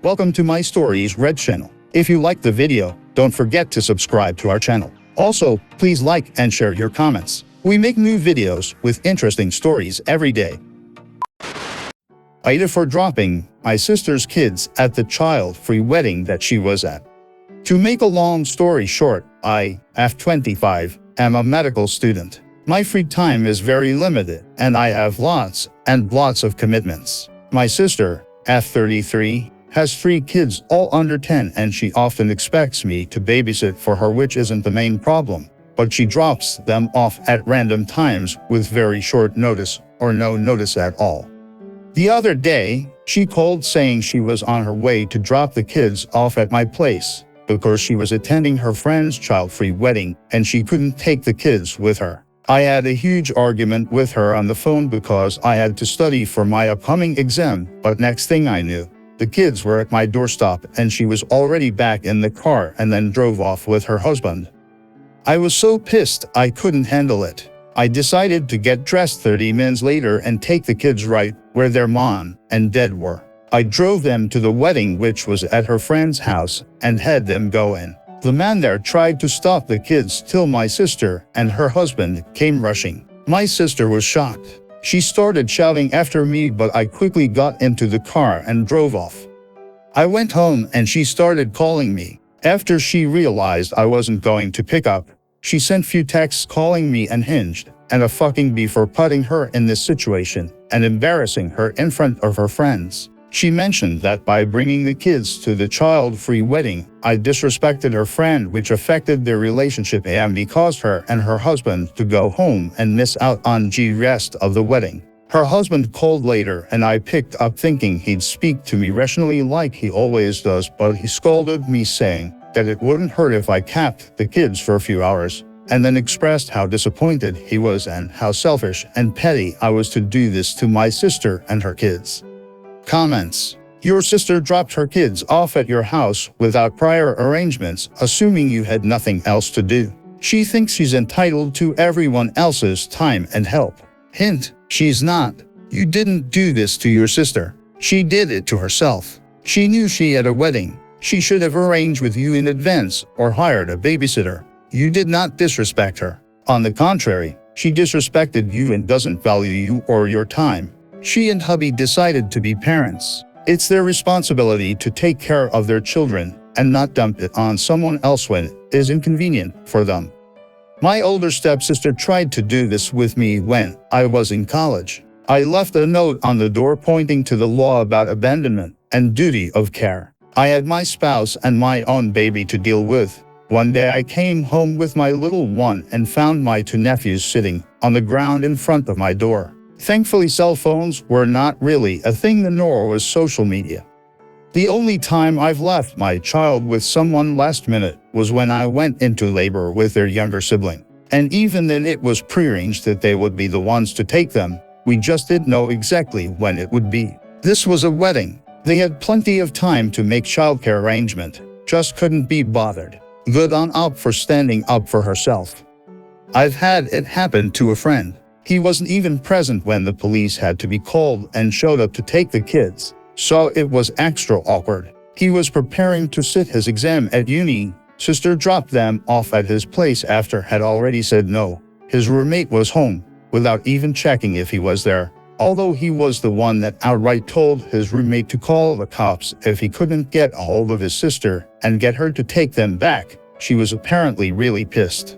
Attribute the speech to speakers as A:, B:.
A: Welcome to my stories Red channel. If you like the video, don't forget to subscribe to our channel. Also, please like and share your comments. We make new videos with interesting stories every day. AITA for dropping my sister's kids at the child-free wedding that she was at. To make a long story short, I, at 25, am a medical student. My free time is very limited, and I have lots and lots of commitments. My sister, at 33, has 3 kids all under 10, and she often expects me to babysit for her, which isn't the main problem. But she drops them off at random times with very short notice or no notice at all. The other day, she called saying she was on her way to drop the kids off at my place because she was attending her friend's child-free wedding and she couldn't take the kids with her. I had a huge argument with her on the phone because I had to study for my upcoming exam, but next thing I knew, the kids were at my doorstep and she was already back in the car and then drove off with her husband. I was so pissed I couldn't handle it. I decided to get dressed 30 minutes later and take the kids right where their mom and dad were. I drove them to the wedding, which was at her friend's house, and had them go in. The man there tried to stop the kids till my sister and her husband came rushing. My sister was shocked. She started shouting after me, but I quickly got into the car and drove off. I went home and she started calling me. After she realized I wasn't going to pick up, she sent few texts calling me unhinged and a fucking b for putting her in this situation and embarrassing her in front of her friends. She mentioned that by bringing the kids to the child-free wedding, I disrespected her friend, which affected their relationship and caused her and her husband to go home and miss out on the rest of the wedding. Her husband called later and I picked up thinking he'd speak to me rationally like he always does, but he scolded me saying that it wouldn't hurt if I kept the kids for a few hours, and then expressed how disappointed he was and how selfish and petty I was to do this to my sister and her kids. Comments. Your sister dropped her kids off at your house without prior arrangements, assuming you had nothing else to do. She thinks she's entitled to everyone else's time and help. Hint, she's not. You didn't do this to your sister. She did it to herself. She knew she had a wedding. She should have arranged with you in advance or hired a babysitter. You did not disrespect her. On the contrary, she disrespected you and doesn't value you or your time. She and hubby decided to be parents. It's their responsibility to take care of their children and not dump it on someone else when it is inconvenient for them. My older stepsister tried to do this with me when I was in college. I left a note on the door pointing to the law about abandonment and duty of care. I had my spouse and my own baby to deal with. One day I came home with my little one and found my 2 nephews sitting on the ground in front of my door. Thankfully, cell phones were not really a thing, nor was social media. The only time I've left my child with someone last minute was when I went into labor with their younger sibling. And even then it was prearranged that they would be the ones to take them. We just didn't know exactly when it would be. This was a wedding. They had plenty of time to make childcare arrangement, just couldn't be bothered. Good on up for standing up for herself. I've had it happen to a friend. He wasn't even present when the police had to be called and showed up to take the kids, so it was extra awkward. He was preparing to sit his exam at uni. Sister dropped them off at his place after had already said no. His roommate was home, without even checking if he was there, although he was the one that outright told his roommate to call the cops if he couldn't get a hold of his sister and get her to take them back. She was apparently really pissed.